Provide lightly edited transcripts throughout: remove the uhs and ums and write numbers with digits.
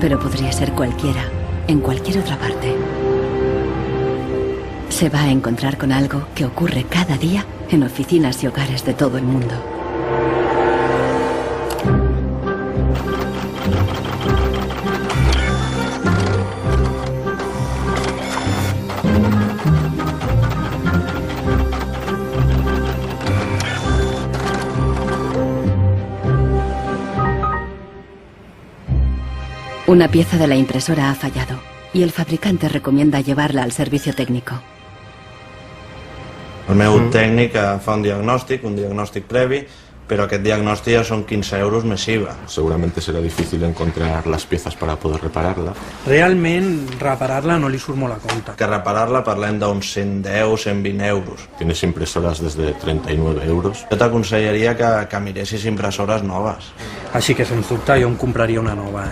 pero podría ser cualquiera, en cualquier otra parte. Se va a encontrar con algo que ocurre cada día en oficinas y hogares de todo el mundo. Una pieza de la impresora ha fallado y el fabricante recomienda llevarla al servicio técnico. El meu tècnic fa un diagnòstic previ, pero aquest diagnòstic ja son 15 euros més IVA. Seguramente será difícil encontrar las piezas para poder repararla. Realment, reparar-la no li surt molt a compte. Que reparar-la parlem d'uns 110, 120 euros. Tienes impresoras desde 39 euros. Jo t'aconsellaria que miressis impressores noves. Així que, sens dubte, jo em compraria una nova,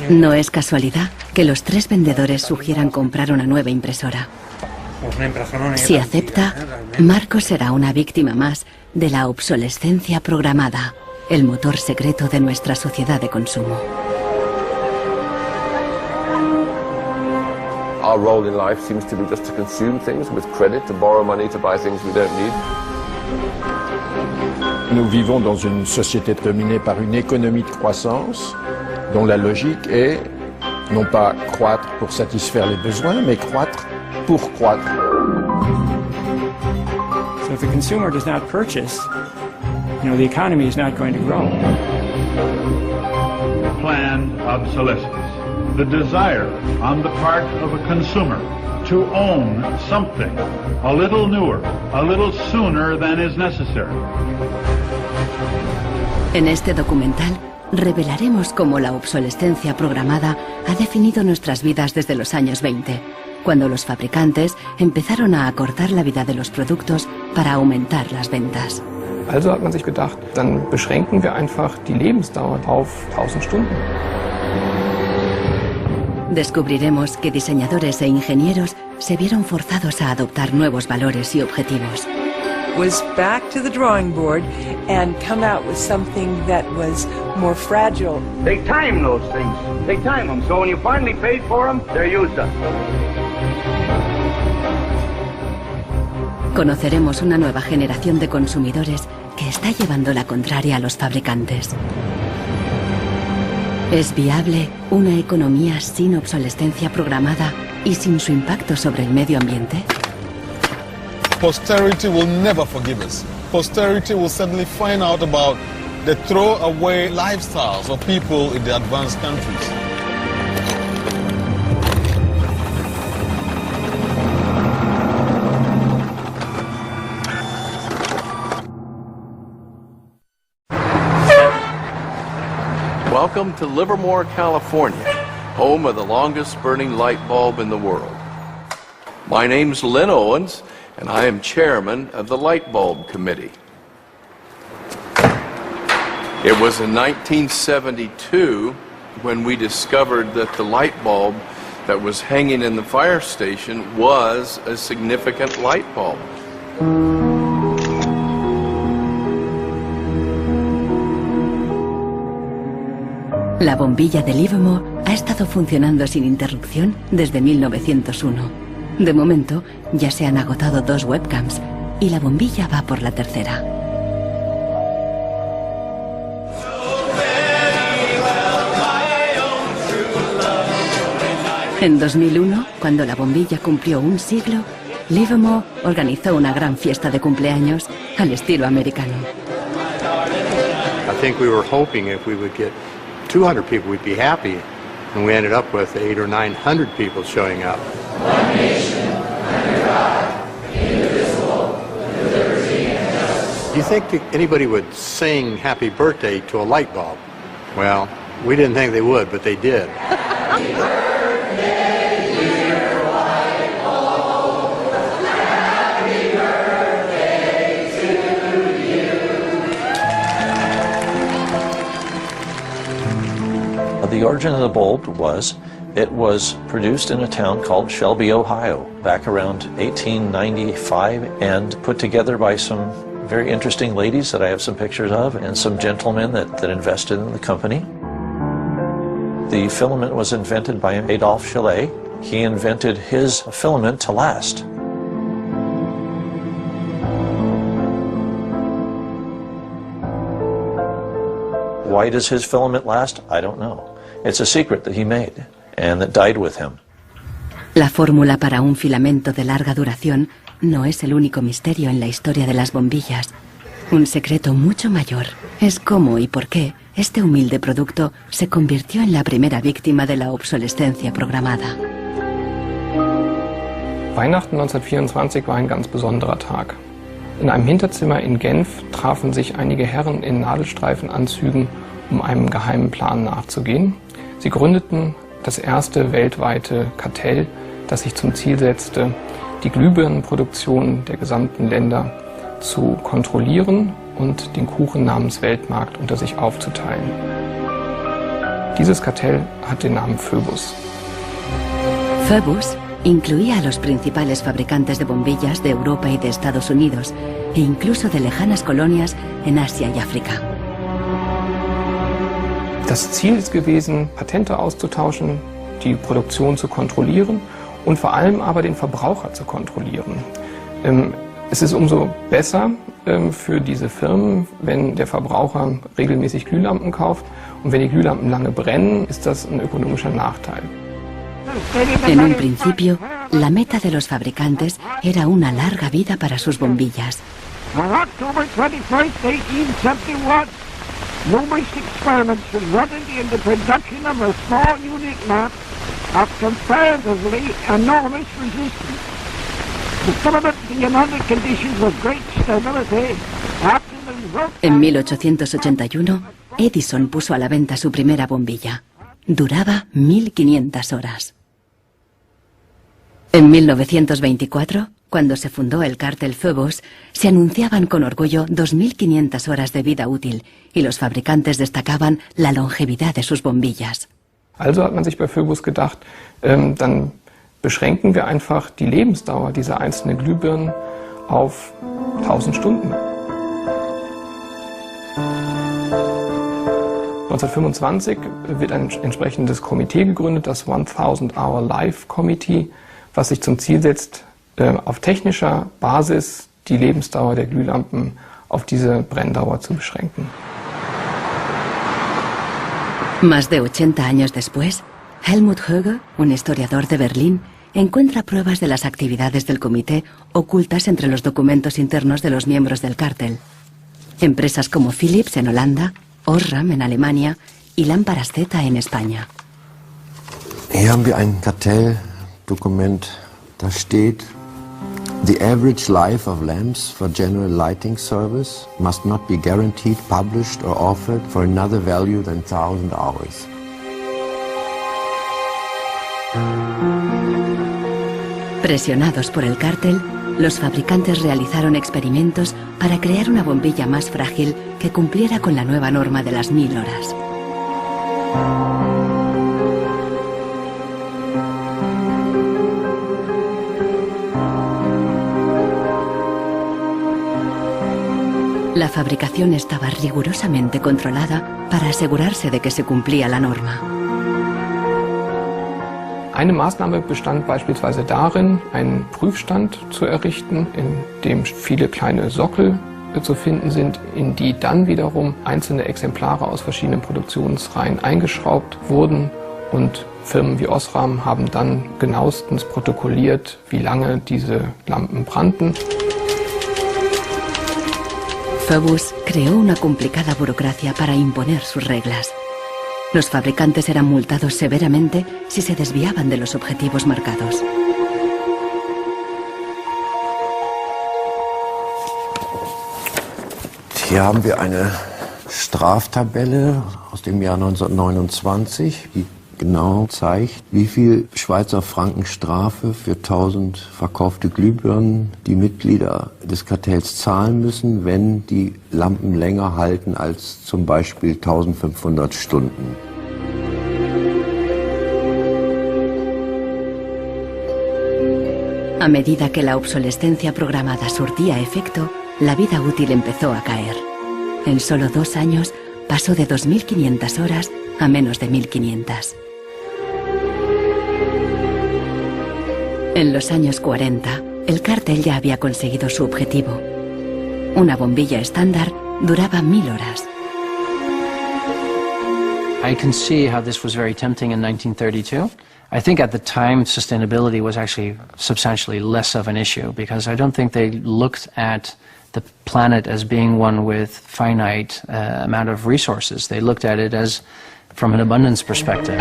No es casualidad que los tres vendedores sugieran comprar una nueva impresora. Si acepta, Marco será una víctima más de la obsolescencia programada, el motor secreto de nuestra sociedad de consumo. Our role in life seems to be just to consume things with credit, to borrow money to buy things we don't need. Nous vivons dans une société dominée par une économie de croissance dont la logique est non pas croître pour satisfaire les besoins, mais croître pour croître. So if the consumer does not purchase, the economy is not going to grow. Planned obsolescence. The desire on the part of a consumer to own something a little newer, a little sooner than is necessary. En este documental revelaremos cómo la obsolescencia programada ha definido nuestras vidas desde los años 20, cuando los fabricantes empezaron a acortar la vida de los productos para aumentar las ventas. Also hat man sich gedacht, dann beschränken wir einfach die Lebensdauer auf 1000 Stunden. Descubriremos que diseñadores e ingenieros se vieron forzados a adoptar nuevos valores y objetivos. Was back to the drawing board and come out with something that was more fragile. They time those things. They time them. So when you finally paid for them, they're used up. Conoceremos una nueva generación de consumidores que está llevando la contraria a los fabricantes. ¿Es viable una economía sin obsolescencia programada y sin su impacto sobre el medio ambiente? Posterity will never forgive us. Posterity will suddenly find out about the throwaway lifestyles of people in the advanced countries. Welcome to Livermore, California, home of the longest burning light bulb in the world. My name's Lynn Owens, and I am chairman of the Light Bulb Committee. It was in 1972 when we discovered that the light bulb that was hanging in the fire station was a significant light bulb. La bombilla de Livermore ha estado funcionando sin interrupción desde 1901. De momento, ya se han agotado 2 webcams y la bombilla va por la tercera. En 2001, cuando la bombilla cumplió un siglo, Livermore organizó una gran fiesta de cumpleaños al estilo americano. I think we were hoping if we would get 200 people we'd be happy, and we ended up with 800 or 900 people showing up. One nation, under God, indivisible, with liberty and justice. Do you think that anybody would sing happy birthday to a light bulb? Well, we didn't think they would, but they did. The origin of the bulb was, it was produced in a town called Shelby, Ohio, back around 1895, and put together by some very interesting ladies that I have some pictures of, and some gentlemen that invested in the company. The filament was invented by Adolphe Chaillet. He invented his filament to last. Why does his filament last? I don't know. It's a secret that he made and that died with him. La fórmula para un filamento de larga duración no es el único misterio en la historia de las bombillas. Un secreto mucho mayor es cómo y por qué este humilde producto se convirtió en la primera víctima de la obsolescencia programada. Weihnachten 1924 war ein ganz besonderer Tag. In einem Hinterzimmer in Genf trafen sich einige Herren in Nadelstreifenanzügen, um einem geheimen Plan nachzugehen. Sie gründeten das erste weltweite Kartell, das sich zum Ziel setzte, die Glühbirnenproduktion der gesamten Länder zu kontrollieren und den Kuchen namens Weltmarkt unter sich aufzuteilen. Dieses Kartell hat den Namen Phoebus. Phoebus incluía a los principales fabricantes de bombillas de Europa y de Estados Unidos, e incluso de lejanas colonias en Asia y África. Das Ziel ist gewesen, Patente auszutauschen, die Produktion zu kontrollieren und vor allem aber den Verbraucher zu kontrollieren. Es ist umso besser für diese Firmen, wenn der Verbraucher regelmäßig Glühlampen kauft, und wenn die Glühlampen lange brennen, ist das ein ökonomischer Nachteil. En un principio, la meta de los fabricantes era una larga vida para sus bombillas. On October 21st, 1871, numerous experiments resulted in the production of a small unique lamp of comparatively enormous resistance. The filament being under conditions of great stability after the... En 1881, Edison puso a la venta su primera bombilla. Duraba 1500 horas. En 1924, cuando se fundó el cártel Phoebus, se anunciaban con orgullo 2500 horas de vida útil y los fabricantes destacaban la longevidad de sus bombillas. Also hat man sich bei Phoebus gedacht, dann beschränken wir einfach die Lebensdauer dieser einzelnen Glühbirnen auf 1000 Stunden. 1925 wird ein entsprechendes Komitee gegründet, das 1000 Hour Life Committee, was sich zum Ziel setzt, auf technischer Basis die Lebensdauer der Glühlampen auf diese Brenndauer zu beschränken. Más de 80 años después, Helmut Höge, un historiador de Berlín, encuentra pruebas de las actividades del comité ocultas entre los documentos internos de los miembros del cártel. Empresas como Philips en Holanda, Osram en Alemania y Lámparas Z en España. Hier haben wir ein Kartelldokument, da steht: The average life of lamps for general lighting service must not be guaranteed, published or offered for another value than 1000 hours. Presionados por el cártel, los fabricantes realizaron experimentos para crear una bombilla más frágil que cumpliera con la nueva norma de las 1000 horas. La fabricación estaba rigurosamente controlada para asegurarse de que se cumplía la norma. Eine Maßnahme bestand beispielsweise darin, einen Prüfstand zu errichten, in dem viele kleine Sockel zu finden sind, in die dann wiederum einzelne Exemplare aus verschiedenen Produktionsreihen eingeschraubt wurden, und Firmen wie Osram haben dann genauestens protokolliert, wie lange diese Lampen brannten. Phoebus creó una complicada burocracia para imponer sus reglas. Los fabricantes eran multados severamente si se desviaban de los objetivos marcados. Hier haben wir eine Straftabelle aus dem Jahr 1929, die genau zeigt, wie viel Schweizer Franken Strafe für 1000 verkaufte Glühbirnen die Mitglieder des Kartells zahlen müssen, wenn die Lampen länger halten als zum Beispiel 1500 Stunden. A medida que la obsolescencia programada surtía efecto, la vida útil empezó a caer. En solo 2 años pasó de 2500 horas a menos de 1500. En los años 40, el cártel ya había conseguido su objetivo. Una bombilla estándar duraba 1000 horas. I can see how this was very tempting in 1932. I think at the time sustainability was actually substantially less of an issue because I don't think they looked at the planet as being one with finite amount of resources. They looked at it as from an abundance perspective.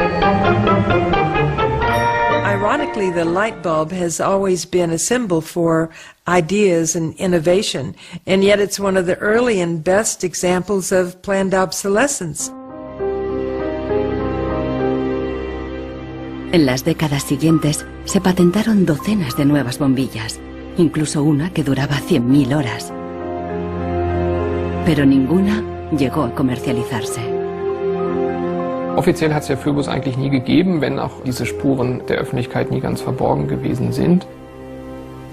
Ironically, the light bulb has always been a symbol for ideas and innovation, and yet it's one of the early and best examples of planned obsolescence. En las décadas siguientes se patentaron docenas de nuevas bombillas, incluso una que duraba 100.000 horas. Pero ninguna llegó a comercializarse. Offiziell hat es ja Phoebus eigentlich nie gegeben, wenn auch diese Spuren der Öffentlichkeit nie ganz verborgen gewesen sind.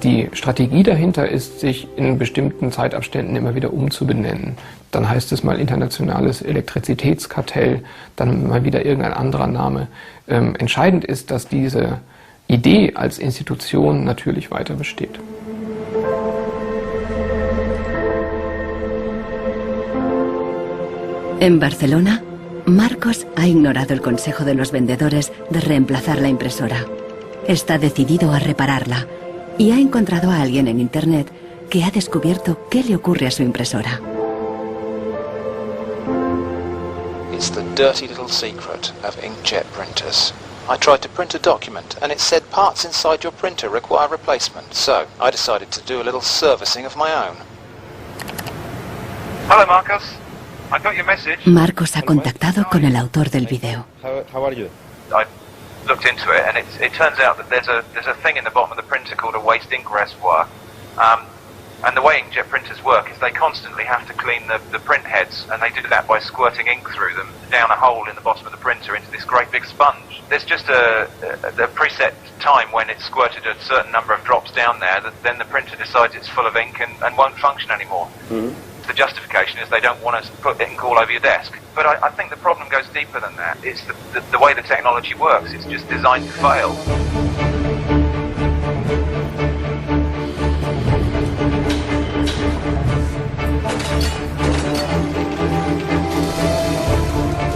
Die Strategie dahinter ist, sich in bestimmten Zeitabständen immer wieder umzubenennen. Dann heißt es mal internationales Elektrizitätskartell, dann mal wieder irgendein anderer Name. Entscheidend ist, dass diese Idee als Institution natürlich weiter besteht. En Barcelona, Marcos ha ignorado el consejo de los vendedores de reemplazar la impresora. Está decidido a repararla y ha encontrado a alguien en Internet que ha descubierto qué le ocurre a su impresora. It's the dirty little secret of inkjet printers. I tried to print a document and it said parts inside your printer require replacement, so I decided to do a little servicing of my own. Hello, Marcos. I got your message. Marcos ha contactado con el autor del video. How are you? I looked into it, and it turns out that there's a thing in the bottom of the printer called a waste ink reservoir. And the way inkjet printers work is they constantly have to clean the print heads, and they do that by squirting ink through them down a hole in the bottom of the printer into this great big sponge. There's just a preset time when it's squirted a certain number of drops down there, that then the printer decides it's full of ink and won't function anymore. Mm-hmm. The justification is they don't want to put ink all over your desk. But I think the problem goes deeper than that. It's the way the technology works. It's just designed to fail.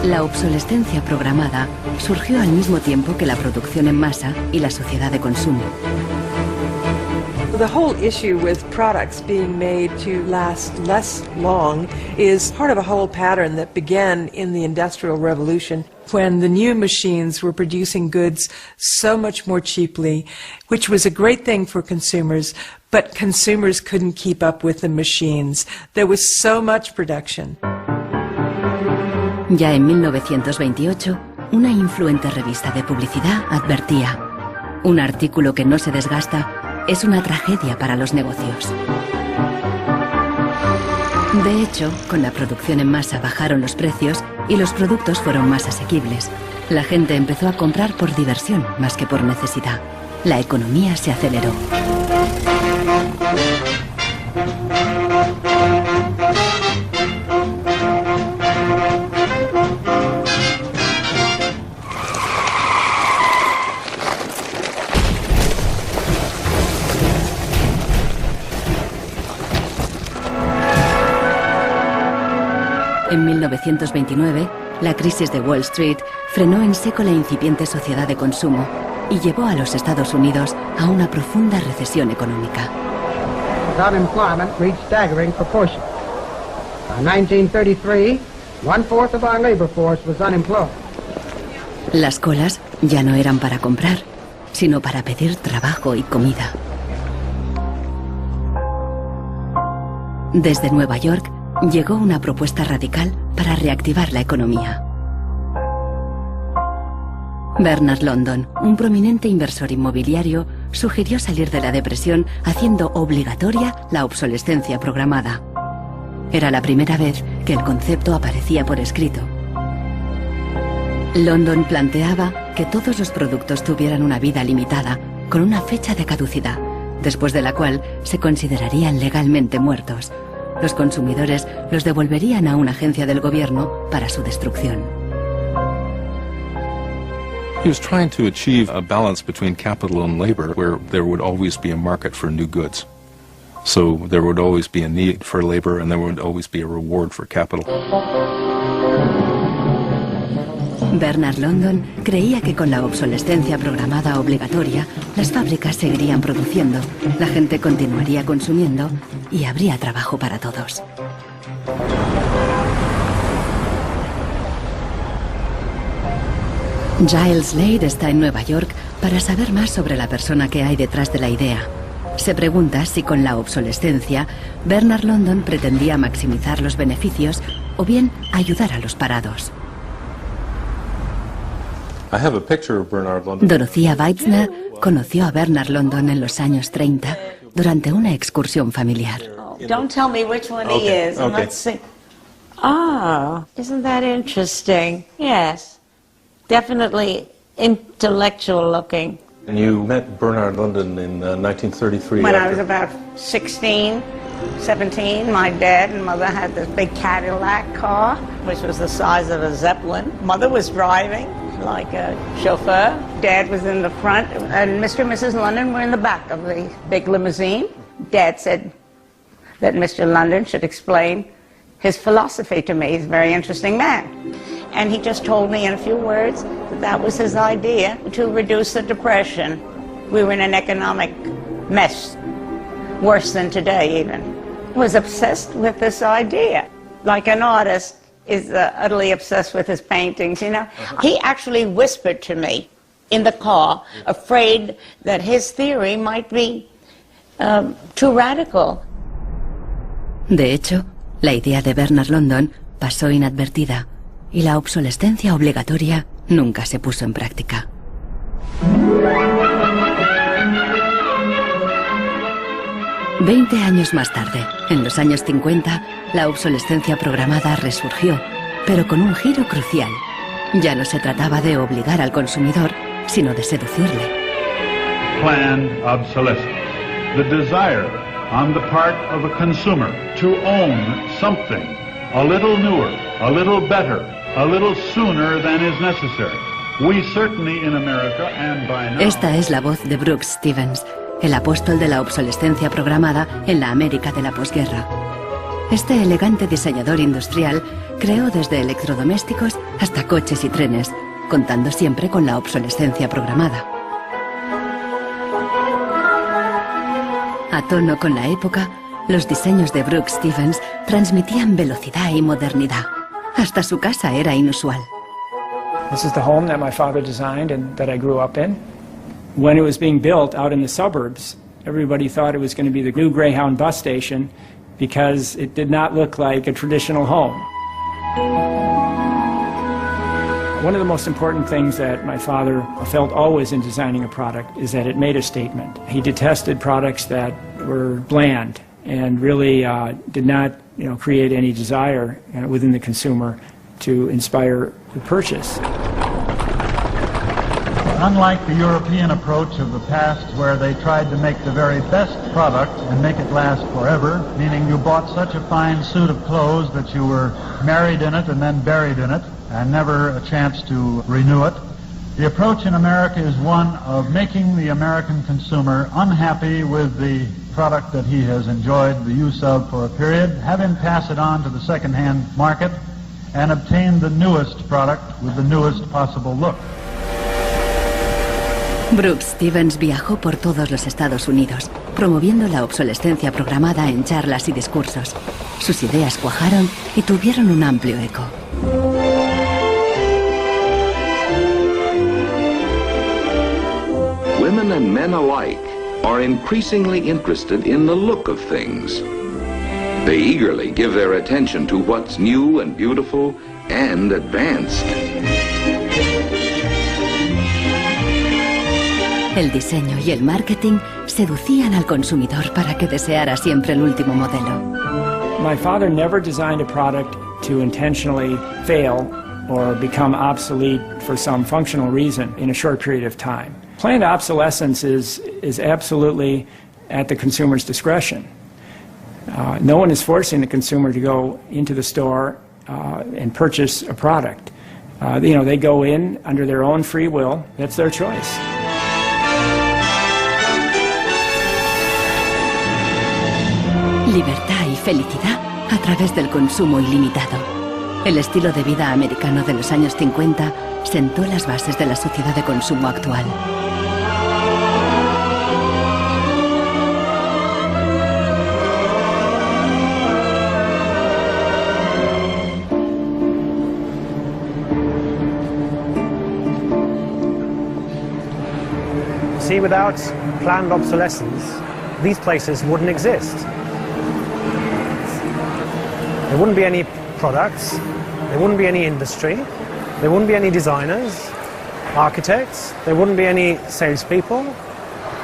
La obsolescencia programada surgió al mismo tiempo que la producción en masa y la sociedad de consumo. The whole issue with products being made to last less long is part of a whole pattern that began in the Industrial Revolution when the new machines were producing goods so much more cheaply, which was a great thing for consumers, but consumers couldn't keep up with the machines. There was so much production. Ya en 1928, una influente revista de publicidad advertía: un artículo que no se desgasta es una tragedia para los negocios. De hecho, con la producción en masa bajaron los precios y los productos fueron más asequibles. La gente empezó a comprar por diversión más que por necesidad. La economía se aceleró. En 1929, la crisis de Wall Street frenó en seco la incipiente sociedad de consumo y llevó a los Estados Unidos a una profunda recesión económica. Unemployment reached staggering proportions. By 1933, 1/4 of our labor force was unemployed. Las colas ya no eran para comprar, sino para pedir trabajo y comida. Desde Nueva York llegó una propuesta radical para reactivar la economía. Bernard London, un prominente inversor inmobiliario, sugirió salir de la depresión haciendo obligatoria la obsolescencia programada. Era la primera vez que el concepto aparecía por escrito. London planteaba que todos los productos tuvieran una vida limitada, con una fecha de caducidad, después de la cual se considerarían legalmente muertos. Los consumidores los devolverían a una agencia del gobierno para su destrucción. He was trying to achieve a balance between capital and labor where there would always be a market for new goods. So there would always be a need for labor and there would always be a reward for capital. Bernard London creía que con la obsolescencia programada obligatoria, las fábricas seguirían produciendo, la gente continuaría consumiendo y habría trabajo para todos. Giles Slade está en Nueva York para saber más sobre la persona que hay detrás de la idea. Se pregunta si con la obsolescencia, Bernard London pretendía maximizar los beneficios o bien ayudar a los parados. Dorothea Weitzner conoció a Bernard London en los años 30 durante una excursión familiar. Don't tell me which one he is. And let's see. Ah, isn't that interesting? Yes. Definitely intellectual looking. And you met Bernard London in 1933. When I was about 16, 17, my dad and mother had this big Cadillac car, which was the size of a Zeppelin. Mother was driving like a chauffeur. Dad was in the front, and Mr. and Mrs. London were in the back of the big limousine. Dad said that Mr. London should explain his philosophy to me. He's a very interesting man. And he just told me in a few words that that was his idea to reduce the depression. We were in an economic mess, worse than today even. I was obsessed with this idea. Like an artist is utterly obsessed with his paintings, you know. He actually whispered to me in the car, afraid that his theory might be too radical. De hecho, la idea de Bernard London pasó inadvertida y la obsolescencia obligatoria nunca se puso en práctica. Veinte años más tarde, en los años 50, la obsolescencia programada resurgió, pero con un giro crucial. Ya no se trataba de obligar al consumidor, sino de seducirle. Planned obsolescence. The desire on the part of a consumer to own something a little newer, a little better, a little sooner than is necessary. We certainly in America and by now... Esta es la voz de Brooks Stevens, el apóstol de la obsolescencia programada en la América de la posguerra. Este elegante diseñador industrial creó desde electrodomésticos hasta coches y trenes, contando siempre con la obsolescencia programada. A tono con la época, los diseños de Brooks Stevens transmitían velocidad y modernidad. Hasta su casa era inusual. This is the home that my father designed and that I grew up in. When it was being built out in the suburbs, everybody thought it was going to be the new Greyhound bus station because it did not look like a traditional home. One of the most important things that my father felt always in designing a product is that it made a statement. He detested products that were bland and really did not, create any desire within the consumer to inspire the purchase. Unlike the European approach of the past where they tried to make the very best product and make it last forever, meaning you bought such a fine suit of clothes that you were married in it and then buried in it and never a chance to renew it, the approach in America is one of making the American consumer unhappy with the product that he has enjoyed the use of for a period, have him pass it on to the second-hand market and obtain the newest product with the newest possible look. Brooks Stevens viajó por todos los Estados Unidos, promoviendo la obsolescencia programada en charlas y discursos. Sus ideas cuajaron y tuvieron un amplio eco. Women and men alike are increasingly interested in the look of things. They eagerly give their attention to what's new and beautiful and advanced. El diseño y el marketing seducían al consumidor para que deseara siempre el último modelo. My father never designed a product to intentionally fail or become obsolete for some functional reason in a short period of time. Planned obsolescence is absolutely at the consumer's discretion. No one is forcing the consumer to go into the store and purchase a product. They go in under their own free will. That's their choice. Libertad y felicidad a través del consumo ilimitado. El estilo de vida americano de los años 50 sentó las bases de la sociedad de consumo actual. See, without planned obsolescence, these places wouldn't exist. There wouldn't be any products, there wouldn't be any industry, there wouldn't be any designers, architects, there wouldn't be any salespeople,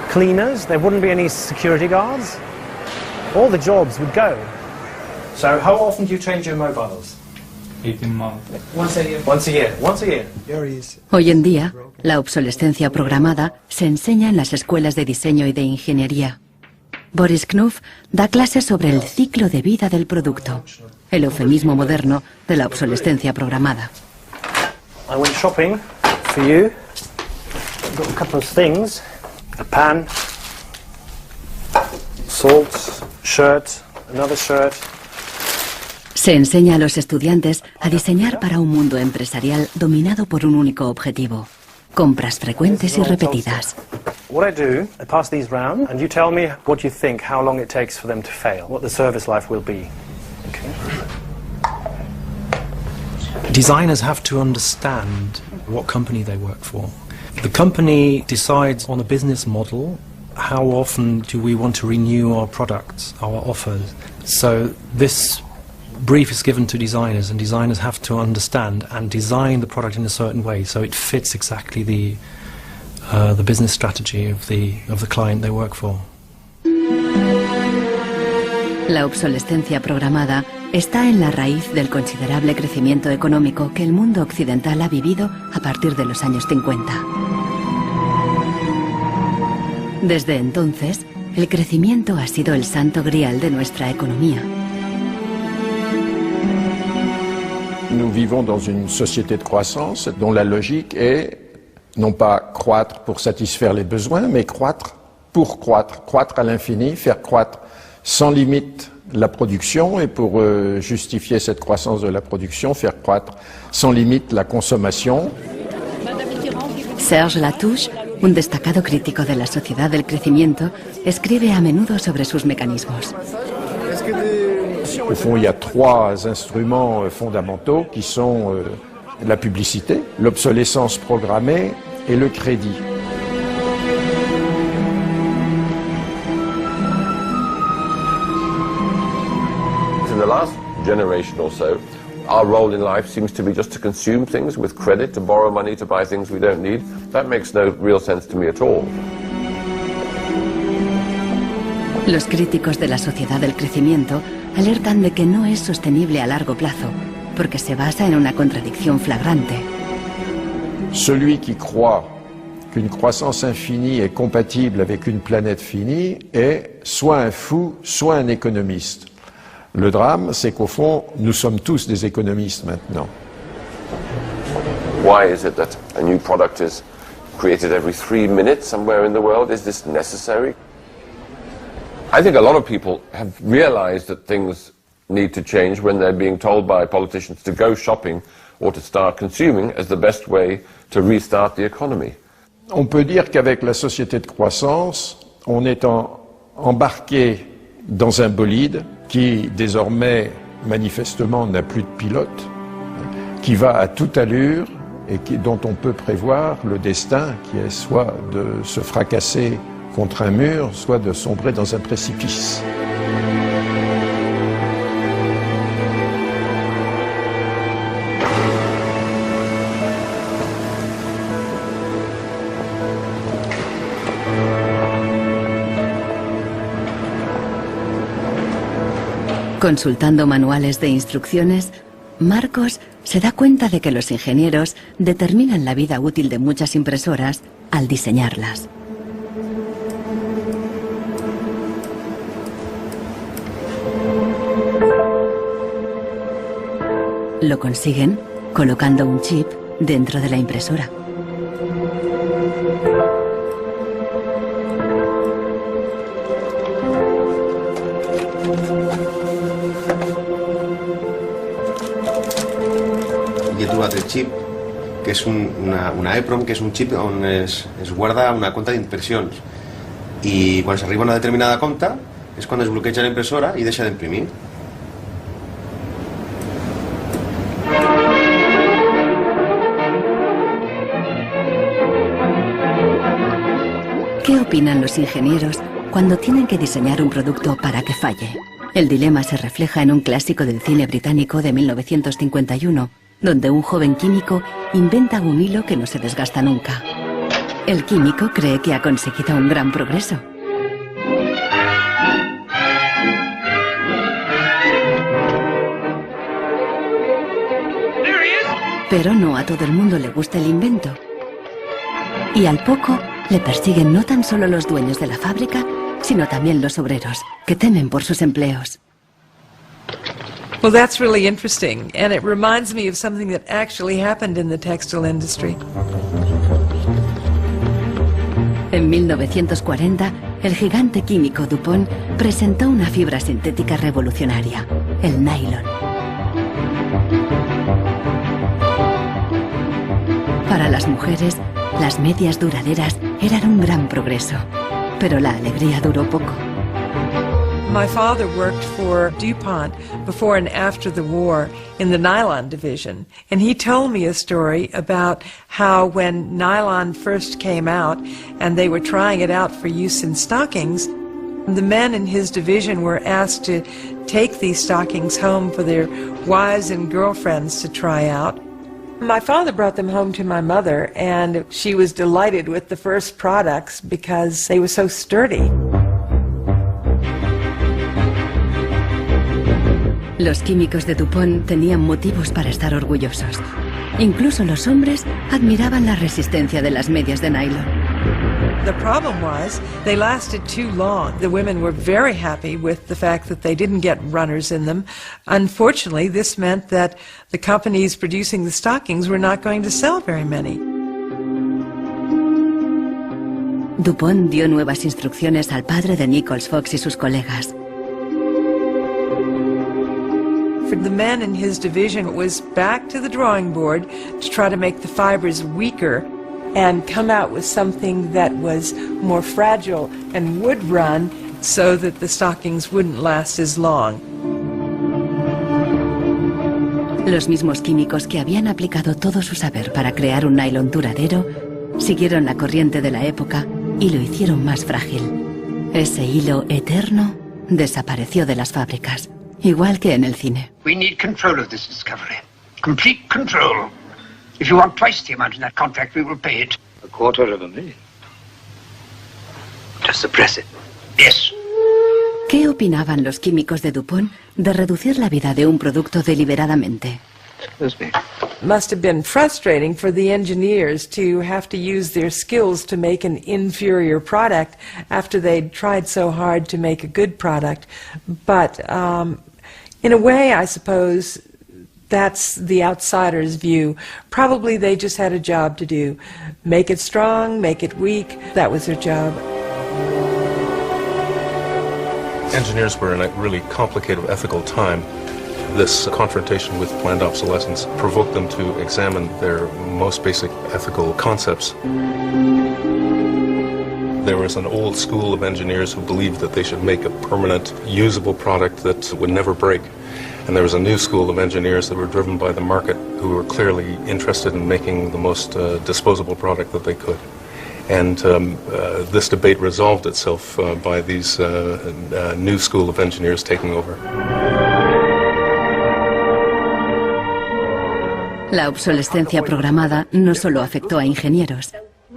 cleaners, there wouldn't be any security guards. All the jobs would go. So how often do you change your mobiles? 18 months. Once a year. Once a year. Once a year. Hoy en día, la obsolescencia programada se enseña en las escuelas de diseño y de ingeniería. Boris Knuff da clases sobre el ciclo de vida del producto, el eufemismo moderno de la obsolescencia programada. I went shopping for you. Got a couple of things. A pan, salt, shirt, another shirt. Se enseña a los estudiantes a diseñar para un mundo empresarial dominado por un único objetivo: compras frecuentes y repetidas. What I do, I pass these round, and you tell me what you think, how long it takes for them to fail, what the service life will be. Okay. Designers have to understand what company they work for. The company decides on a business model. How often do we want to renew our products, our offers? So this brief is given to designers, and designers have to understand and design the product in a certain way so it fits exactly the business strategy of the client they work for. La obsolescencia programada está en la raíz del considerable crecimiento económico que el mundo occidental ha vivido a partir de los años 50. Desde entonces, el crecimiento ha sido el santo grial de nuestra economía. Nous vivons dans une société de croissance dont la logique est non pas croître pour satisfaire les besoins, mais croître pour croître, croître à l'infini, faire croître sans limite la production et pour justifier cette croissance de la production, faire croître sans limite la consommation. Serge Latouche, un destacado crítico de la sociedad del crecimiento, escribe a menudo sobre sus mecanismos. Au fond, il y a trois instruments fondamentaux qui sont la publicité, l'obsolescence programmée et le crédit. In the last generation or so, our role in life seems to be just to consume things with credit, to borrow money to buy things we don't need. That makes no real sense to me at all. Los críticos de la sociedad del crecimiento alertan de que no es sostenible a largo plazo, porque se basa en una contradicción flagrante. Celui qui croit qu'une croissance infinie est compatible avec une planète finie est soit un fou, soit un économiste. Le drame, c'est qu'au fond, nous sommes tous des économistes maintenant. Why is it that a new product is created every 3 minutes somewhere in the world? Is this necessary? I think a lot of people have realized that things need to change when they're being told by politicians to go shopping or to start consuming as the best way to restart the economy. On peut dire qu'avec la société de croissance, on est embarqué dans un bolide qui désormais manifestement n'a plus de pilote, qui va à toute allure et dont on peut prévoir le destin qui est soit de se fracasser contre un mur, soit de sombrer dans un précipice. Consultando manuales de instrucciones, Marcos se da cuenta de que los ingenieros determinan la vida útil de muchas impresoras al diseñarlas. Lo consiguen colocando un chip dentro de la impresora. I he trobat el xip, que és una EEPROM, que és un xip on es guarda una compta d'impressions. I quan s'arriba a una determinada compta és quan es bloqueja la impressora i deixa d'imprimir. ¿Qué opinan los ingenieros cuando tienen que diseñar un producto para que falle? El dilema se refleja en un clásico del cine británico de 1951, donde un joven químico inventa un hilo que no se desgasta nunca. El químico cree que ha conseguido un gran progreso. Pero no a todo el mundo le gusta el invento. Y al poco le persiguen no tan solo los dueños de la fábrica, sino también los obreros, que temen por sus empleos. Well, that's really interesting, and it reminds me of something that actually happened in the textile industry. En 1940, el gigante químico DuPont presentó una fibra sintética revolucionaria, el nylon. Para las mujeres, las medias duraderas eran un gran progreso, pero la alegría duró poco. My father worked for DuPont before and after the war in the nylon division, and he told me a story about how when nylon first came out and they were trying it out for use in stockings, the men in his division were asked to take these stockings home for their wives and girlfriends to try out. My father brought them home to my mother, and she was delighted with the first products because they were so sturdy. Los químicos de DuPont tenían motivos para estar orgullosos. Incluso los hombres admiraban la resistencia de las medias de nylon. The problem was they lasted too long. The women were very happy with the fact that they didn't get runners in them. Unfortunately, this meant that the companies producing the stockings were not going to sell very many. DuPont dio nuevas instrucciones al padre de Nichols Fox y sus colegas. For the men in his division, it was back to the drawing board to try to make the fibers weaker and come out with something that was more fragile and would run so that the stockings wouldn't last as long. Los mismos químicos que habían aplicado todo su saber para crear un nylon duradero siguieron la corriente de la época y lo hicieron más frágil. Ese hilo eterno desapareció de las fábricas, igual que en el cine. We need control of this discovery. Complete control. If you want twice the amount in that contract, we will pay it. $250,000. To suppress it. Yes. ¿Qué opinaban los químicos de DuPont de reducir la vida de un producto deliberadamente? Must have been frustrating for the engineers to have to use their skills to make an inferior product after they'd tried so hard to make a good product. But in a way, I suppose that's the outsider's view. Probably they just had a job to do. Make it strong, make it weak. That was their job. Engineers were in a really complicated ethical time. This confrontation with planned obsolescence provoked them to examine their most basic ethical concepts. There was an old school of engineers who believed that they should make a permanent, usable product that would never break. And there was a new school of engineers that were driven by the market, who were clearly interested in making the most disposable product that they could. And this debate resolved itself by these new school of engineers taking over. La obsolescencia programada no solo afectó a ingenieros.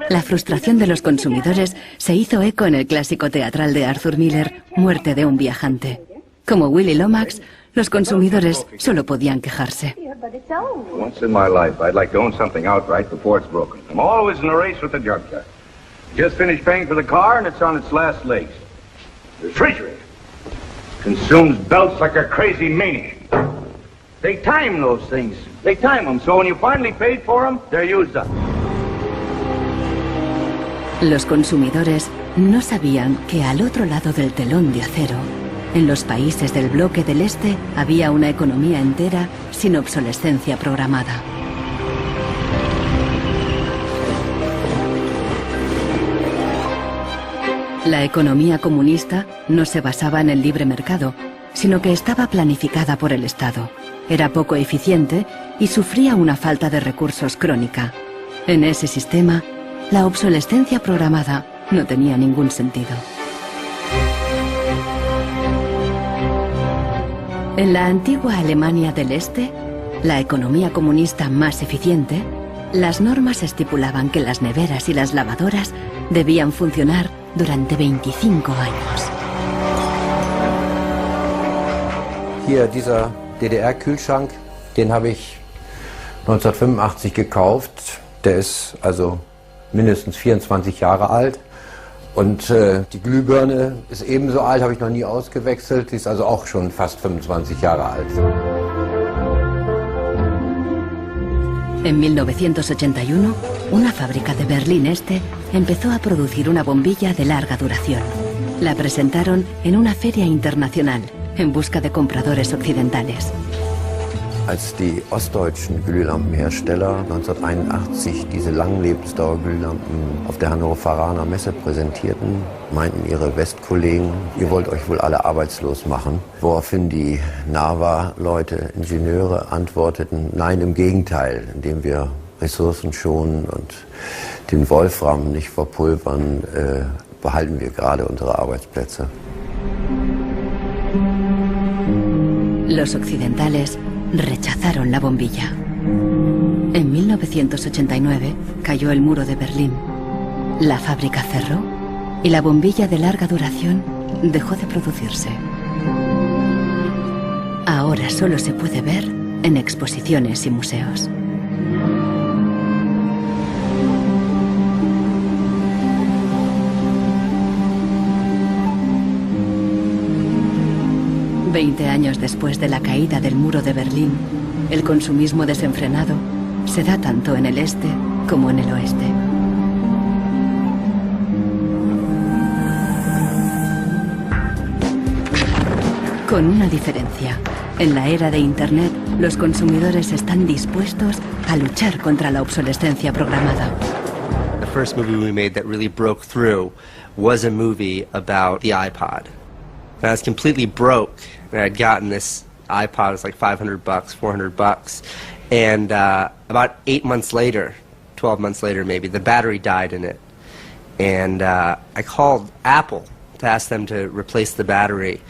La frustración de los consumidores se hizo eco en el clásico teatral de Arthur Miller, Muerte de un viajante. Como Willy Lomax, los consumidores solo podían quejarse. Once in my life, I'd like to own something outright before it's broken. I'm always in a race with the junkyard. Just finished paying for the car and it's on its last legs. The refrigerator consumes belts like a crazy maniac. They time those things. They time them, so when you finally paid for them, they're used up. Los consumidores no sabían que al otro lado del telón de acero, en los países del bloque del Este, había una economía entera sin obsolescencia programada. La economía comunista no se basaba en el libre mercado, sino que estaba planificada por el Estado. Era poco eficiente y sufría una falta de recursos crónica. En ese sistema, la obsolescencia programada no tenía ningún sentido. En la antigua Alemania del Este, la economía comunista más eficiente, las normas estipulaban que las neveras y las lavadoras debían funcionar durante 25 años. Hier, dieser DDR-Kühlschrank, den habe ich 1985 gekauft. Der ist also mindestens 24 Jahre alt. Und die Glühbirne ist ebenso alt, habe ich noch nie ausgewechselt. Die ist also auch schon fast 25 Jahre alt. En 1981, una fábrica de Berlín Este empezó a producir una bombilla de larga duración. La presentaron en una feria internacional en busca de compradores occidentales. Als die ostdeutschen Glühlampenhersteller 1981 diese Langlebensdauerglühlampen auf der Hannoveraner Messe präsentierten, meinten ihre Westkollegen, ihr wollt euch wohl alle arbeitslos machen. Woraufhin die NAVA-Leute, Ingenieure, antworteten, nein, im Gegenteil, indem wir Ressourcen schonen und den Wolfram nicht verpulvern, behalten wir gerade unsere Arbeitsplätze. Los occidentales rechazaron la bombilla. En 1989 cayó el muro de Berlín. La fábrica cerró y la bombilla de larga duración dejó de producirse. Ahora solo se puede ver en exposiciones y museos. Veinte años después de la caída del muro de Berlín, el consumismo desenfrenado se da tanto en el este como en el oeste. Con una diferencia. En la era de Internet, los consumidores están dispuestos a luchar contra la obsolescencia programada. The first movie we made that really broke through was a movie about the iPod. And I was completely broke, and I'd gotten this iPod, it was like $500, $400, and about 8 months later, 12 months later maybe, the battery died in it. And I called Apple to ask them to replace the battery.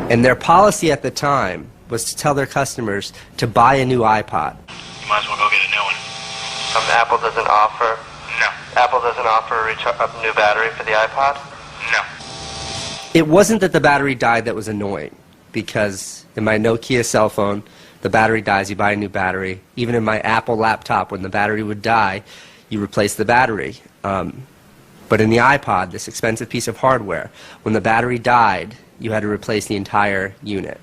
And their policy at the time was to tell their customers to buy a new iPod. You might as well go get a new one. Apple doesn't offer? No. Apple doesn't offer a new battery for the iPod? No. It wasn't that the battery died that was annoying, because in my Nokia cell phone, the battery dies, you buy a new battery. Even in my Apple laptop, when the battery would die, you replace the battery. But in the iPod, this expensive piece of hardware, when the battery died, you had to replace the entire unit.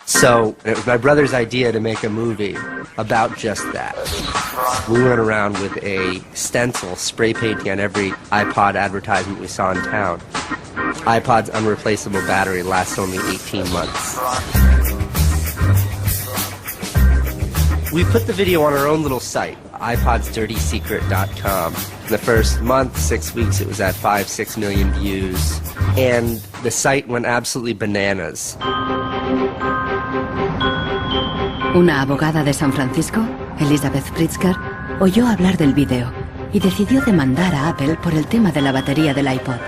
So it was my brother's idea to make a movie about just that. We went around with a stencil spray painting on every iPod advertisement we saw in town. iPod's unreplaceable battery lasts only 18 months. We put the video on our own little site, iPodsDirtySecret.com. In the first month, 6 weeks, it was at 5-6 million views, and the site went absolutely bananas. Una abogada de San Francisco, Elizabeth Pritzker, oyó hablar del vídeo y decidió demandar a Apple por el tema de la batería del iPod.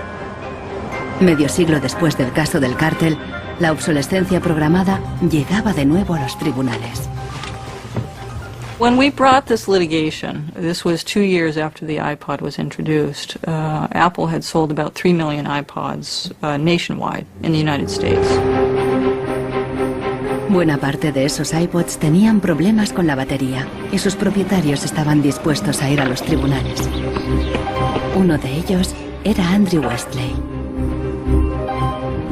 Medio siglo después del caso del cártel, la obsolescencia programada llegaba de nuevo a los tribunales. When we brought this litigation, this was 2 years after the iPod was introduced, Apple had sold about 3 million iPods nationwide in the United States. Buena parte de esos iPods tenían problemas con la batería y sus propietarios estaban dispuestos a ir a los tribunales. Uno de ellos era Andrew Westley.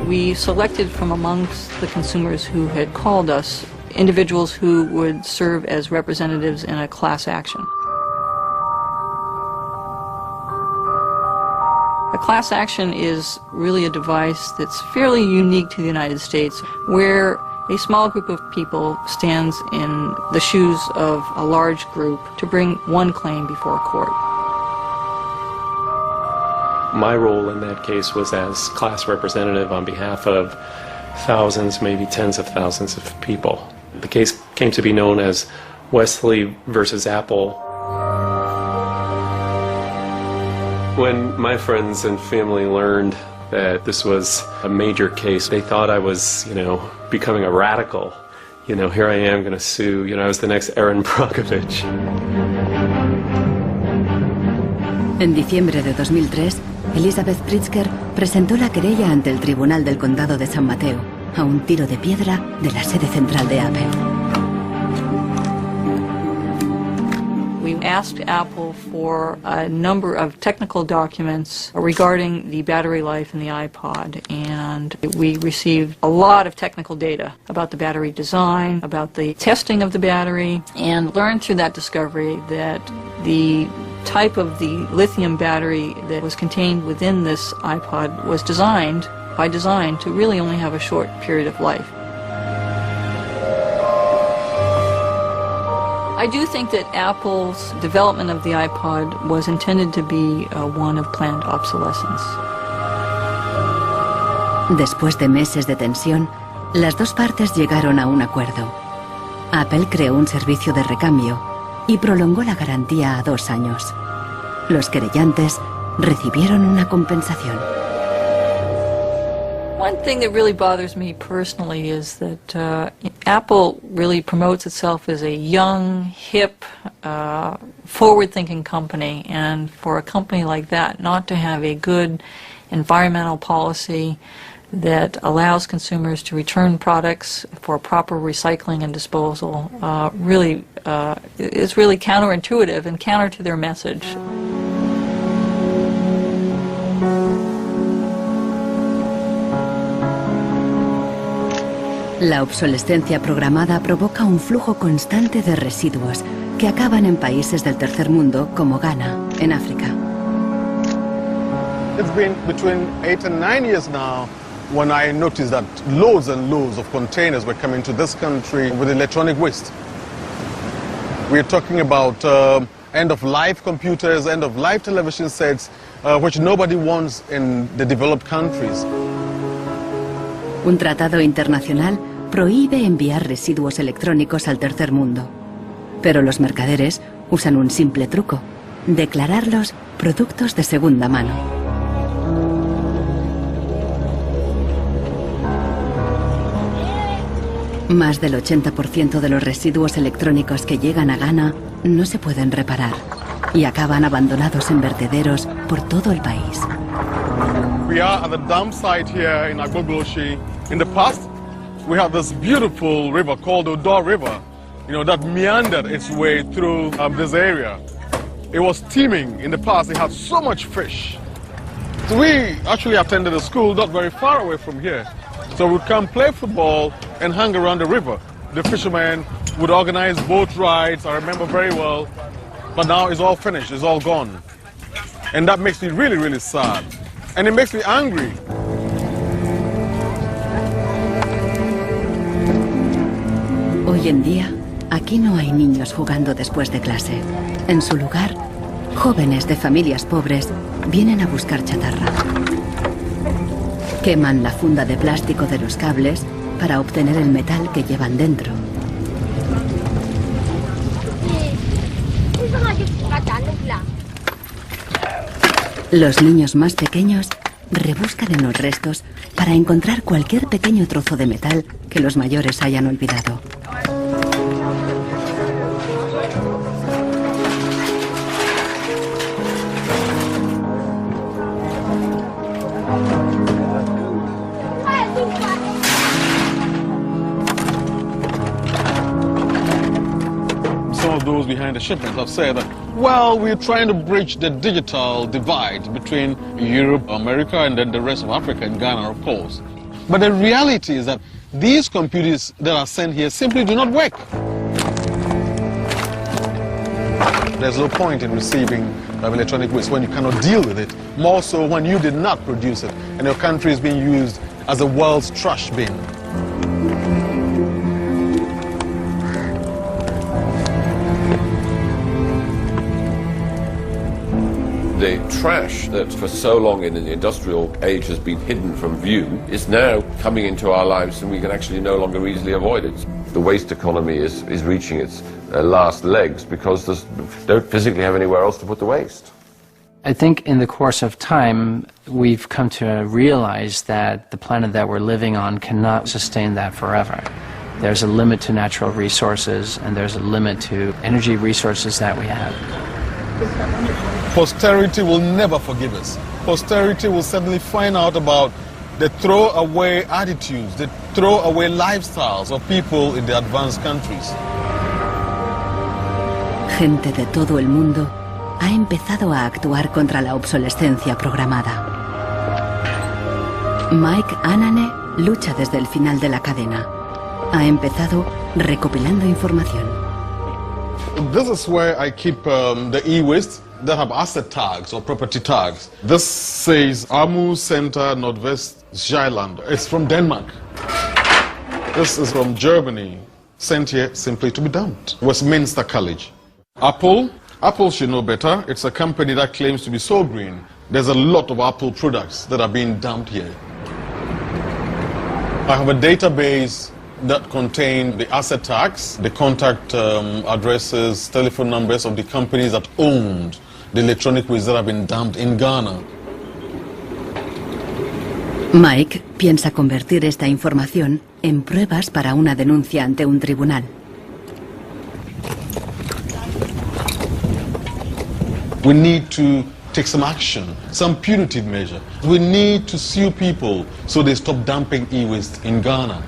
We selected from amongst the consumers who had called us individuals who would serve as representatives in a class action. A class action is really a device that's fairly unique to the United States, where a small group of people stands in the shoes of a large group to bring one claim before a court. My role in that case was as class representative on behalf of thousands, maybe tens of thousands of people. The case came to be known as Wesley versus Apple. When my friends and family learned that this was a major case, they thought I was, becoming a radical. Here I am going to sue, I was the next Aaron Brockovich. En diciembre de 2003, Elizabeth Pritzker presentó la querella ante el Tribunal del Condado de San Mateo, a un tiro de piedra de la sede central de Apple. We asked Apple for a number of technical documents regarding the battery life in the iPod, and we received a lot of technical data about the battery design, about the testing of the battery, and learned through that discovery that the type of the lithium battery that was contained within this iPod was designed, by design, to really only have a short period of life. I do think that Apple's development of the iPod was intended to be one of planned obsolescence. Después de meses de tensión, las dos partes llegaron a un acuerdo. Apple creó un servicio de recambio y prolongó la garantía a 2 años. Los querellantes recibieron una compensación. One thing that really bothers me personally is that Apple really promotes itself as a young, hip, forward-thinking company, and for a company like that not to have a good environmental policy that allows consumers to return products for proper recycling and disposal really is really counterintuitive and counter to their message. La obsolescencia programada provoca un flujo constante de residuos que acaban en países del tercer mundo como Ghana, en África. It's been between 8 and 9 years now when I noticed that loads and loads of containers were coming to this country with electronic waste. We're talking about end-of-life computers, end-of-life television sets, which nobody wants in the developed countries. Un tratado internacional prohíbe enviar residuos electrónicos al tercer mundo. Pero los mercaderes usan un simple truco: declararlos productos de segunda mano. Más del 80% de los residuos electrónicos que llegan a Ghana no se pueden reparar y acaban abandonados en vertederos por todo el país. We are at the dump site here in Agbogboshi. In the past, we had this beautiful river called Odo River, that meandered its way through this area. It was teeming in the past. It had so much fish. So we actually attended a school not very far away from here. So we'd come play football and hang around the river. The fishermen would organize boat rides, I remember very well. But now it's all finished, it's all gone. And that makes me really, really sad. And it makes me angry. Hoy en día, aquí no hay niños jugando después de clase. En su lugar, jóvenes de familias pobres vienen a buscar chatarra. Queman la funda de plástico de los cables para obtener el metal que llevan dentro. Los niños más pequeños rebuscan en los restos para encontrar cualquier pequeño trozo de metal que los mayores hayan olvidado. Those behind the shipments have said that, well, we're trying to bridge the digital divide between Europe, America, and then the rest of Africa and Ghana, of course. But the reality is that these computers that are sent here simply do not work. There's no point in receiving electronic waste when you cannot deal with it, more so when you did not produce it and your country is being used as the world's trash bin. The trash that for so long in the industrial age has been hidden from view is now coming into our lives, and we can actually no longer easily avoid it. The waste economy is reaching its last legs because we don't physically have anywhere else to put the waste. I think in the course of time we've come to realize that the planet that we're living on cannot sustain that forever. There's a limit to natural resources, and there's a limit to energy resources that we have. Posterity will never forgive us. Posterity will suddenly find out about the throwaway attitudes, the throwaway lifestyles of people in the advanced countries. Gente de todo el mundo ha empezado a actuar contra la obsolescencia programada. Mike Anane lucha desde el final de la cadena. Ha empezado recopilando información. This is where I keep the e-waste that have asset tags or property tags. This says Amu Center Nordvest Zeeland. It's from Denmark. This is from Germany, sent here simply to be dumped. Westminster College. Apple should know better. It's a company that claims to be so green. There's a lot of Apple products that are being dumped here. I have a database that contain the asset tags, the contact addresses, telephone numbers of the companies that owned the electronic waste that have been dumped in Ghana. Mike piensa convertir esta información en pruebas para una denuncia ante un tribunal. We need to take some action, some punitive measure. We need to sue people so they stop dumping e-waste in Ghana.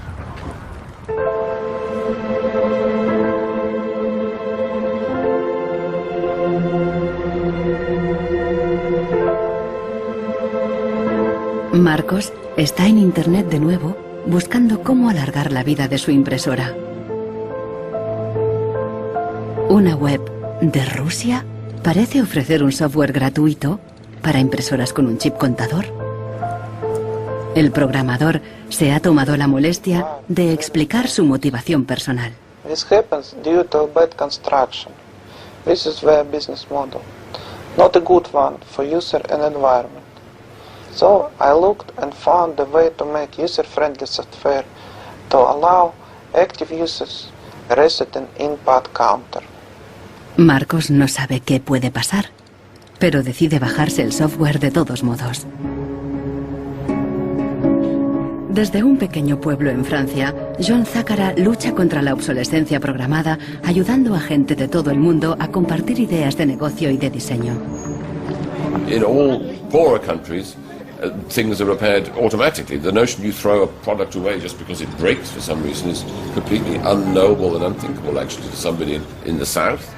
Marcos está en internet de nuevo buscando cómo alargar la vida de su impresora. Una web de Rusia parece ofrecer un software gratuito para impresoras con un chip contador. El programador se ha tomado la molestia de explicar su motivación personal. This happens due to bad construction. This is their business model. Not a good one for user and environment. So I looked and found a way to make user-friendly software to allow active users reset an input counter. Marcos no sabe qué puede pasar, pero decide bajarse el software de todos modos. Desde un pequeño pueblo en Francia, John Zácara lucha contra la obsolescencia programada, ayudando a gente de todo el mundo a compartir ideas de negocio y de diseño. In all poorer countries, things are repaired automatically. The notion you throw a product away just because it breaks for some reason is completely unknowable and unthinkable, actually, to somebody in the south.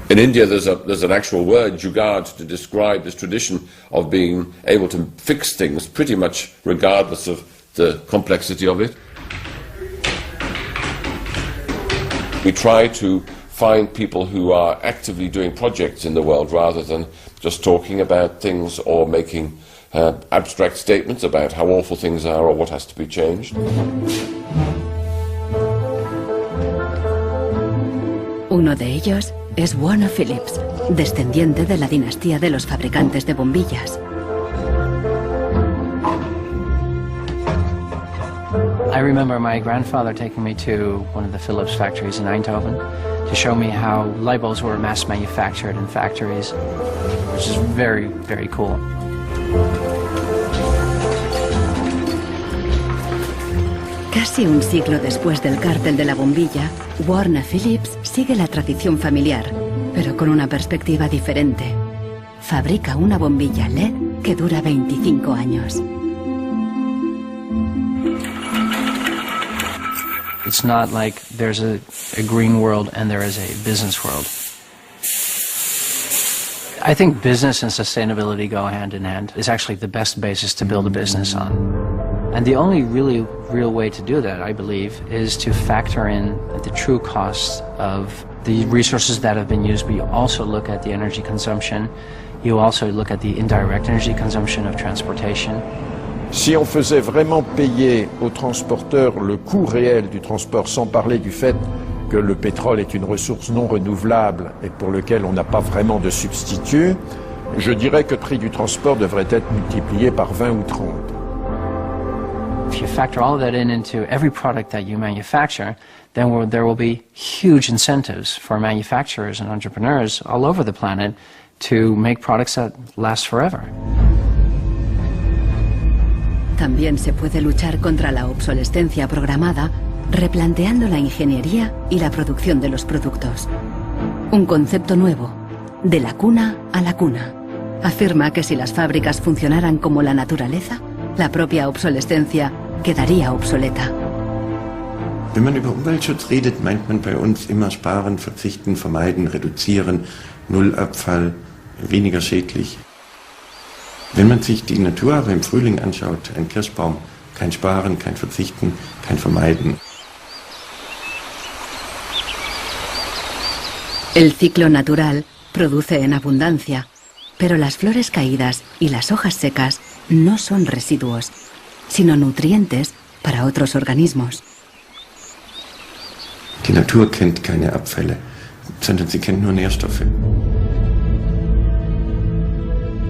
In India, there's an actual word, jugaad, to describe this tradition of being able to fix things pretty much regardless of the complexity of it. We try to find people who are actively doing projects in the world rather than just talking about things or making abstract statements about how awful things are or what has to be changed. Uno de ellos es Warner Phillips, descendiente de la dinastía de los fabricantes de bombillas. I remember my grandfather taking me to one of the Philips factories in Eindhoven to show me how light bulbs were mass manufactured in factories, which is very, very cool. Casi un siglo después del cártel de la bombilla, Warner Phillips sigue la tradición familiar, pero con una perspectiva diferente. Fabrica una bombilla LED que dura 25 años. It's not like there's a green world and there is a business world. I think business and sustainability go hand in hand. It's actually the best basis to build a business on. And the only really real way to do that, I believe, is to factor in the true costs of the resources that have been used, but you also look at the energy consumption, you also look at the indirect energy consumption of transportation. Si on faisait vraiment payer aux transporteurs le coût réel du transport, sans parler du fait que le pétrole est une ressource non renouvelable et pour lequel on n'a pas vraiment de substitut, je dirais que le prix du transport devrait être multiplié par 20 ou 30. If you factor all of that into every product that you manufacture, then there will be huge incentives for manufacturers and entrepreneurs all over the planet to make products that last forever. También se puede luchar contra la obsolescencia programada replanteando la ingeniería y la producción de los productos. Un concepto nuevo, de la cuna a la cuna. Afirma que si las fábricas funcionaran como la naturaleza, la propia obsolescencia quedaría obsoleta. Wenn man über Umweltschutz redet, meint man bei uns immer sparen, verzichten, vermeiden, reduzieren, Nullabfall, weniger schädlich. Wenn man sich die Natur aber im Frühling anschaut, ein Kirschbaum, kein Sparen, kein Verzichten, kein Vermeiden. El ciclo natural produce en abundancia, pero las flores caídas y las hojas secas no son residuos, sino nutrientes para otros organismos. Die Natur kennt keine Abfälle, sondern sie kennt nur Nährstoffe.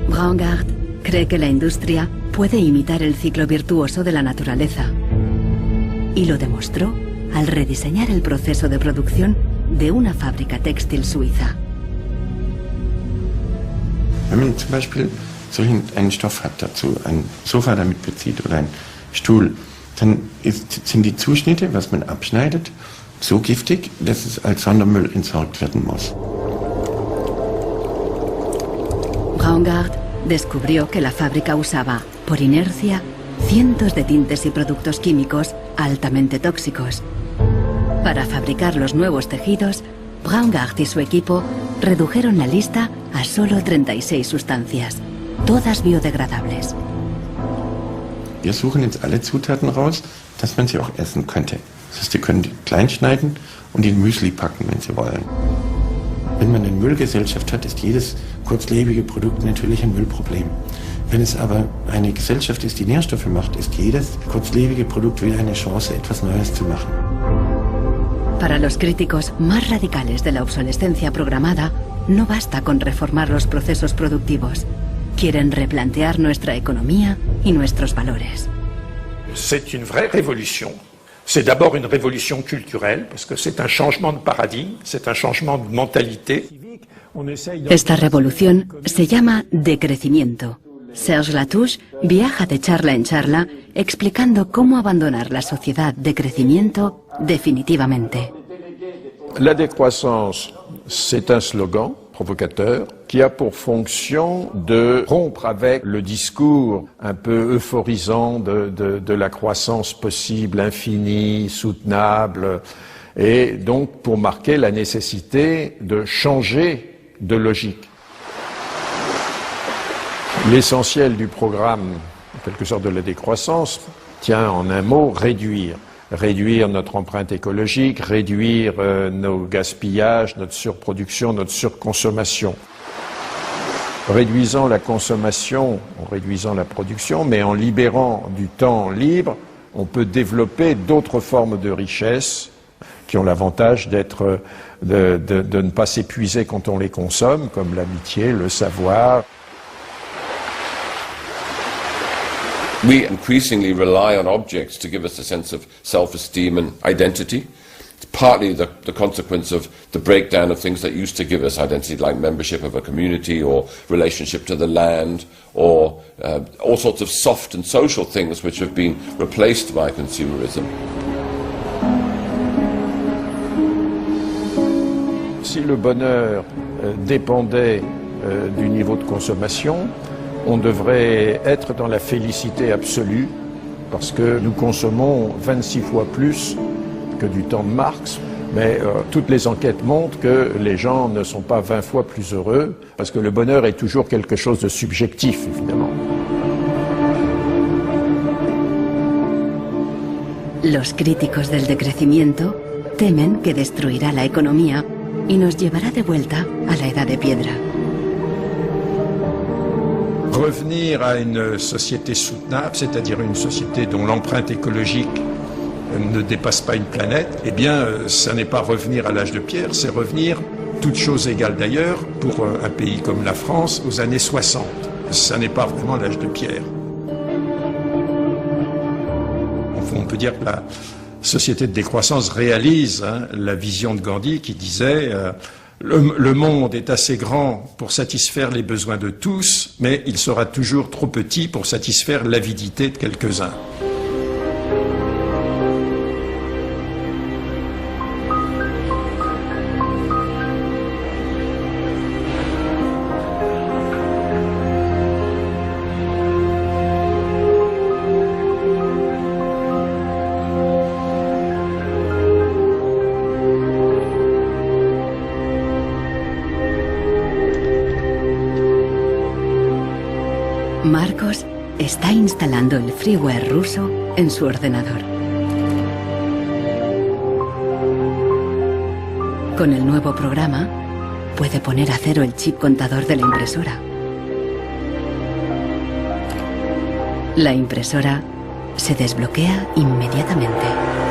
Braungart cree que la industria puede imitar el ciclo virtuoso de la naturaleza. Y lo demostró al rediseñar el proceso de producción de una fábrica textil suiza. Wenn man zum Beispiel einen Stoff hat, dazu ein Sofa damit bezieht oder einen Stuhl, dann sind die Zuschnitte, was man abschneidet, so giftig, dass es als Sondermüll entsorgt werden muss. Braungart descubrió que la fábrica usaba, por inercia, cientos de tintes y productos químicos altamente tóxicos. Para fabricar los nuevos tejidos, Braungart y su equipo redujeron la lista a solo 36 sustancias, todas biodegradables. Wir suchen jetzt alle Zutaten raus, dass man sie auch essen könnte. Das heißt, Sie können die klein schneiden und in Müsli packen, wenn Sie wollen. Wenn man eine Müllgesellschaft hat, ist jedes kurzlebige Produkt natürlich ein Müllproblem. Wenn es aber eine Gesellschaft ist, die Nährstoffe macht, ist jedes kurzlebige Produkt wieder eine Chance, etwas Neues zu machen. Para los críticos más radicales de la obsolescencia programada, no basta con reformar los procesos productivos. Quieren replantear nuestra economía y nuestros valores. C'est une vraie révolution. C'est d'abord une révolution culturelle, parce que c'est un changement de paradigme, c'est un changement de mentalité. Esta revolución se llama decrecimiento. Serge Latouche viaja de charla en charla explicando cómo abandonar la sociedad de crecimiento definitivamente. La décroissance, c'est un slogan provocateur qui a pour fonction de rompre avec le discours un peu euphorisant de la croissance possible, infinie, soutenable, et donc pour marquer la nécessité de changer de logique. L'essentiel du programme, en quelque sorte de la décroissance, tient en un mot réduire. Réduire notre empreinte écologique, réduire nos gaspillages, notre surproduction, notre surconsommation. Réduisant la consommation, en réduisant la production, mais en libérant du temps libre, on peut développer d'autres formes de richesse qui ont l'avantage d'être, de ne pas s'épuiser quand on les consomme, comme l'amitié, le savoir. We increasingly rely on objects to give us a sense of self-esteem and identity. It's partly the consequence of the breakdown of things that used to give us identity, like membership of a community or relationship to the land, or all sorts of soft and social things which have been replaced by consumerism. Si le bonheur dépendait du niveau de consommation, on devrait être dans la félicité absolue, parce que nous consommons 26 fois plus que du temps de Marx, mais toutes les enquêtes montrent que les gens ne sont pas 20 fois plus heureux, parce que le bonheur est toujours quelque chose de subjectif, évidemment. Los críticos del decrecimiento temen que destruirá la economía y nos llevará de vuelta a la edad de piedra. Revenir à une société soutenable, c'est-à-dire une société dont l'empreinte écologique ne dépasse pas une planète, eh bien, ça n'est pas revenir à l'âge de pierre, c'est revenir, toutes choses égales d'ailleurs, pour un pays comme la France, aux années 60. Ça n'est pas vraiment l'âge de pierre. On peut dire que la société de décroissance réalise la vision de Gandhi qui disait le monde est assez grand pour satisfaire les besoins de tous, mais il sera toujours trop petit pour satisfaire l'avidité de quelques-uns. Marcos está instalando el freeware ruso en su ordenador. Con el nuevo programa, puede poner a cero el chip contador de la impresora. La impresora se desbloquea inmediatamente.